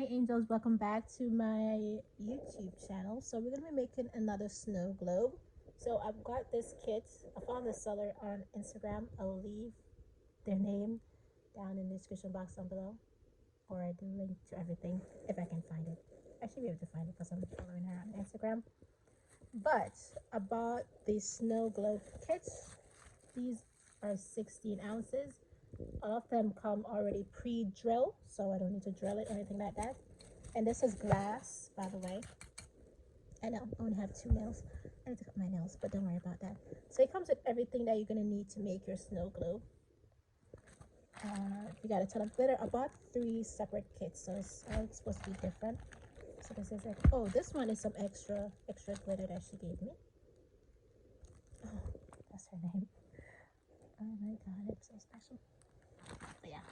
Hey angels, welcome back to my YouTube channel. So we're going to be making another snow globe. So I've got this kit. I found the seller on Instagram. I'll leave their name down in the description box down below, or the link to everything if I can find it. I should be able to find it because I'm following her on Instagram. But I bought these snow globe kits. These are 16 ounces. All of them come already pre-drilled, so I don't need to drill it or anything like that. And this is glass, by the way. I know I only have 2 nails. I need to cut my nails, but don't worry about that. So it comes with everything that you're gonna need to make your snow globe. You got a ton of glitter. I bought 3 separate kits, so it's all supposed to be different. So this is it. Oh, this one is some extra glitter that she gave me. Oh, that's her name. Oh my god, it's so special. But yeah,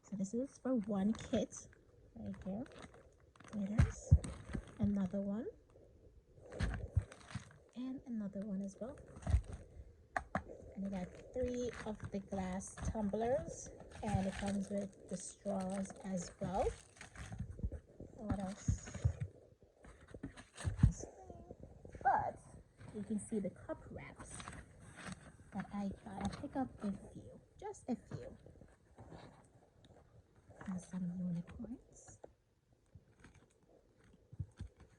so this is for one kit right here. Glitters, another one, and another one as well. And I got 3 of the glass tumblers, and it comes with the straws as well. What else? But you can see the cup wraps that I got. I picked up a few, just a few. Some unicorns.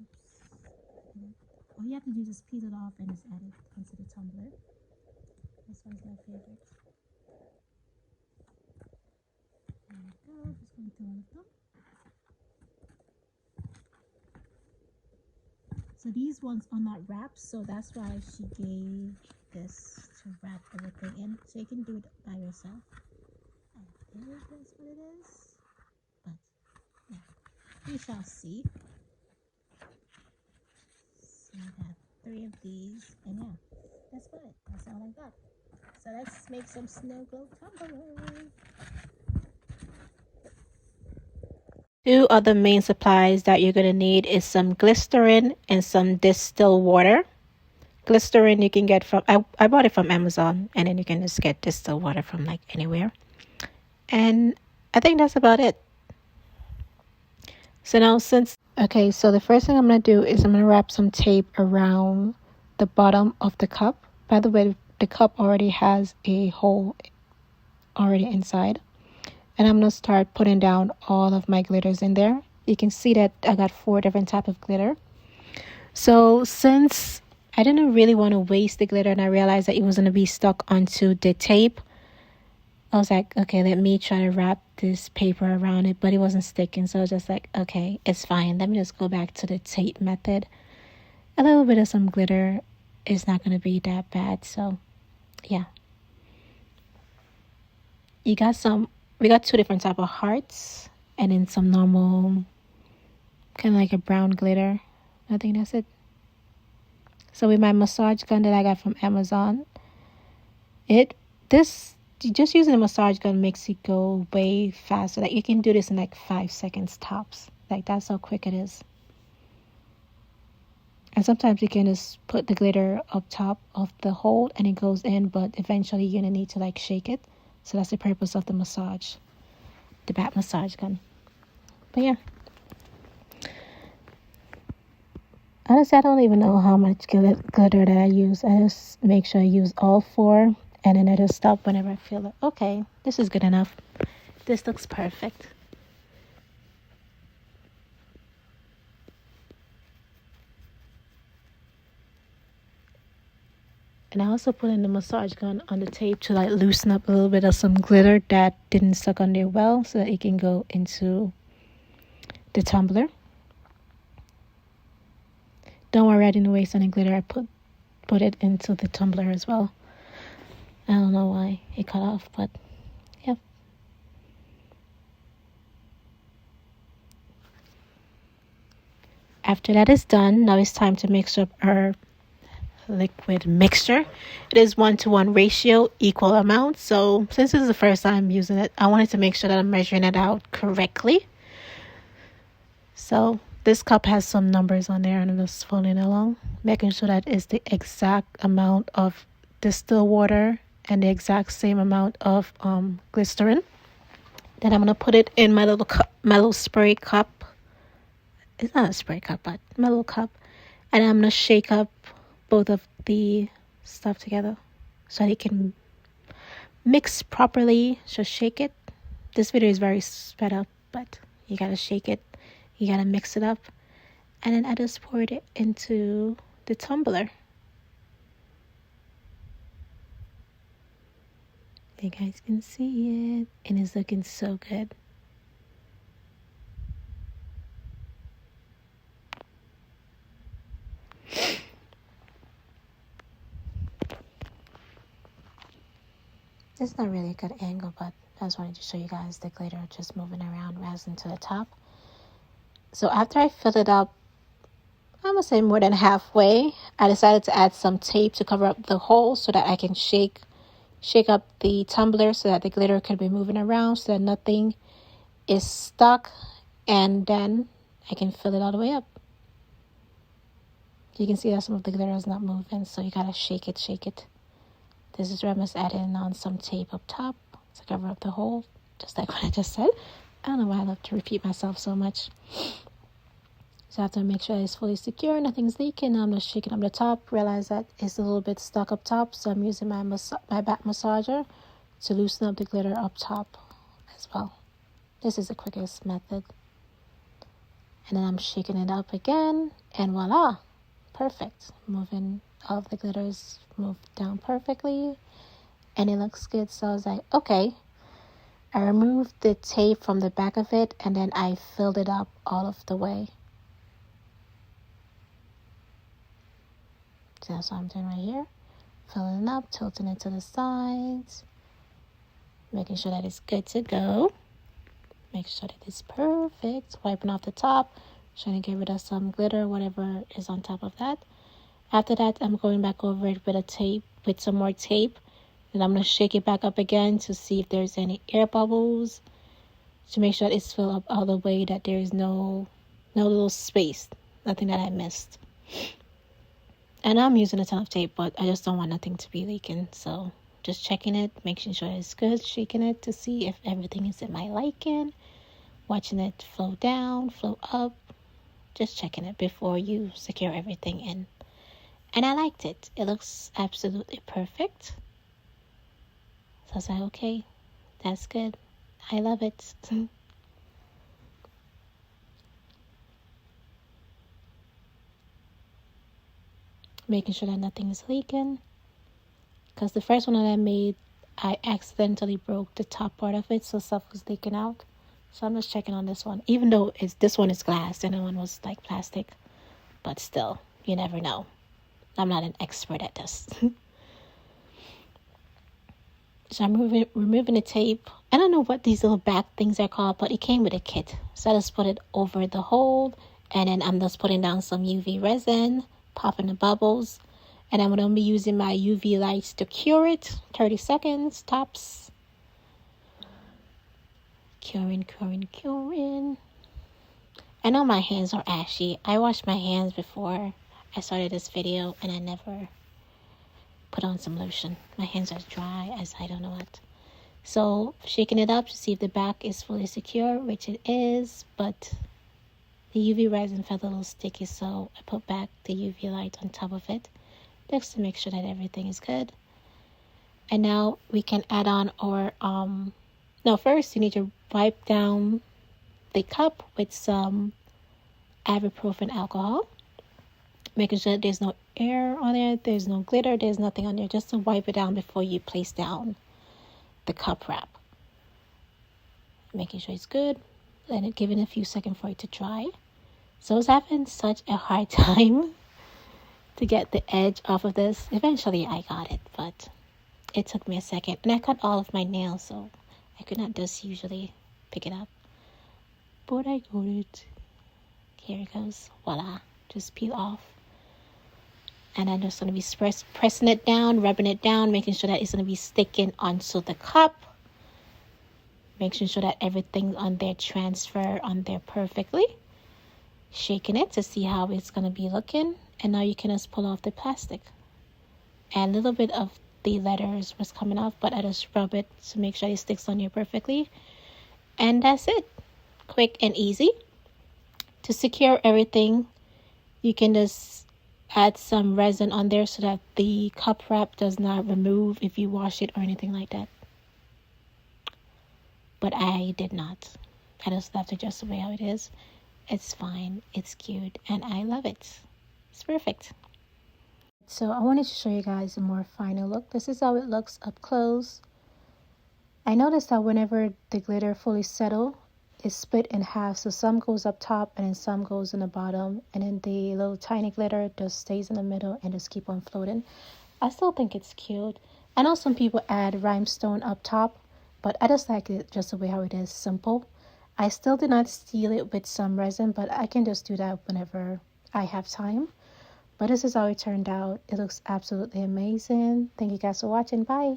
Oops. All you have to do is just peel it off and just add it into the tumbler. This one's my favorite. There we go. Just going through all of them. So these ones are not wrapped, so that's why she gave this to wrap everything in. So you can do it by yourself. I think that's what it is. But yeah, we shall see. So I got 3 of these, and yeah, that's about it. That's all I got. So let's make some snow globe tumbler. 2 other main supplies that you're going to need is some glycerin and some distilled water. Glycerin you can get from, I bought it from Amazon, and then you can just get distilled water from like anywhere. And I think that's about it. So now so the first thing I'm going to do is I'm going to wrap some tape around the bottom of the cup. By the way, the cup already has a hole already inside. And I'm going to start putting down all of my glitters in there. You can see that I got 4 different types of glitter. So since I didn't really want to waste the glitter and I realized that it was going to be stuck onto the tape, I was like, okay, let me try to wrap this paper around it, but it wasn't sticking. So I was just like, okay, it's fine. Let me just go back to the tape method. A little bit of some glitter is not going to be that bad. So yeah. We got 2 different type of hearts, and then some normal, kind of like a brown glitter. I think that's it. So with my massage gun that I got from Amazon, just using a massage gun makes it go way faster. Like you can do this in like 5 seconds tops. Like that's how quick it is. And sometimes you can just put the glitter up top of the hole and it goes in, but eventually you're gonna need to like shake it. So that's the purpose of the back massage gun. But yeah. Honestly, I don't even know how much glitter that I use. I just make sure I use all 4. And then I just stop whenever I feel like, okay, this is good enough. This looks perfect. And I also put in the massage gun on the tape to like loosen up a little bit of some glitter that didn't suck on there well, so that it can go into the tumbler. Don't worry, I didn't waste any glitter. I put it into the tumbler as well. I don't know why it cut off, but yeah. After that is done, now it's time to mix up our liquid mixture. It is 1-to-1 ratio, equal amounts. So since this is the first time using it, I wanted to make sure that I'm measuring it out correctly. So this cup has some numbers on there, and I'm just following along, making sure that it's the exact amount of distilled water and the exact same amount of glycerin. Then I'm going to put it in my little spray cup it's not a spray cup, but my little cup. And I'm going to shake up both of the stuff together so they can mix properly. So shake it. This video is very sped up, but you got to shake it. You got to mix it up. And then I just poured it into the tumbler. You guys can see it. And it's looking so good. It's not really a good angle, but I just wanted to show you guys the glitter just moving around rising to the top. So after I filled it up, I'm going to say more than halfway, I decided to add some tape to cover up the hole so that I can shake up the tumbler so that the glitter can be moving around so that nothing is stuck, and then I can fill it all the way up. You can see that some of the glitter is not moving, so you got to shake it. This is where I must add in on some tape up top to cover up the hole, just like what I just said. I don't know why I love to repeat myself so much. So I have to make sure it's fully secure, nothing's leaking. I'm just shaking up the top, realize that it's a little bit stuck up top, so I'm using my back massager to loosen up the glitter up top as well. This is the quickest method. And then I'm shaking it up again, and voila, perfect. Moving all of the glitters moved down perfectly, and it looks good. So I was like, okay. I removed the tape from the back of it, and then I filled it up all of the way. So that's what I'm doing right here. Filling it up, tilting it to the sides, making sure that it's good to go. Make sure that it's perfect. Wiping off the top, trying to get rid of some glitter, whatever is on top of that. After that, I'm going back over it with some more tape. And I'm going to shake it back up again to see if there's any air bubbles, to make sure that it's filled up all the way, that there is no little space, nothing that I missed. And I'm using a ton of tape, but I just don't want nothing to be leaking. So just checking it, making sure it's good, shaking it to see if everything is in my liking, watching it flow down, flow up, just checking it before you secure everything in. And I liked it. It looks absolutely perfect. So I was like, okay, that's good. I love it. Making sure that nothing is leaking. Because the first one that I made, I accidentally broke the top part of it, so stuff was leaking out. So I'm just checking on this one. Even though this one is glass, and the one was like plastic. But still, you never know. I'm not an expert at this. So I'm removing the tape. I don't know what these little back things are called, but it came with a kit. So I just put it over the hole, and then I'm just putting down some UV resin, popping the bubbles, and I'm going to be using my UV lights to cure it. 30 seconds tops. Curing. I know my hands are ashy. I washed my hands before I started this video, and I never put on some lotion. My hands are dry as I don't know what. So shaking it up to see if the back is fully secure, which it is, but the UV resin felt a little sticky, so I put back the UV light on top of it just to make sure that everything is good. And now we can add on our first you need to wipe down the cup with some Isopropyl alcohol, making sure that there's no air on it, there's no glitter, there's nothing on there, just to wipe it down before you place down the cup wrap. Making sure it's good, giving it a few seconds for it to dry. So I was having such a hard time to get the edge off of this. Eventually I got it, but it took me a second. And I cut all of my nails, so I could not just usually pick it up. But I got it. Here it goes. Voila. Just peel off. And I'm just going to be pressing it down, rubbing it down, making sure that it's going to be sticking onto the cup. Making sure that everything on there transfer on there perfectly. Shaking it to see how it's going to be looking. And now you can just pull off the plastic. And a little bit of the letters was coming off, but I just rub it to make sure it sticks on here perfectly. And that's it. Quick and easy. To secure everything, you can just add some resin on there so that the cup wrap does not remove if you wash it or anything like that. But I did not. I just left it just the way how it is. It's fine, it's cute, and I love it. It's perfect. So I wanted to show you guys a more final look. This is how it looks up close. I noticed that whenever the glitter fully settle, it's split in half. So some goes up top and then some goes in the bottom. And then the little tiny glitter just stays in the middle and just keep on floating. I still think it's cute. I know some people add rhinestone up top, but I just like it just the way how it is, simple. I still did not seal it with some resin, but I can just do that whenever I have time. But this is how it turned out. It looks absolutely amazing. Thank you guys for watching. Bye.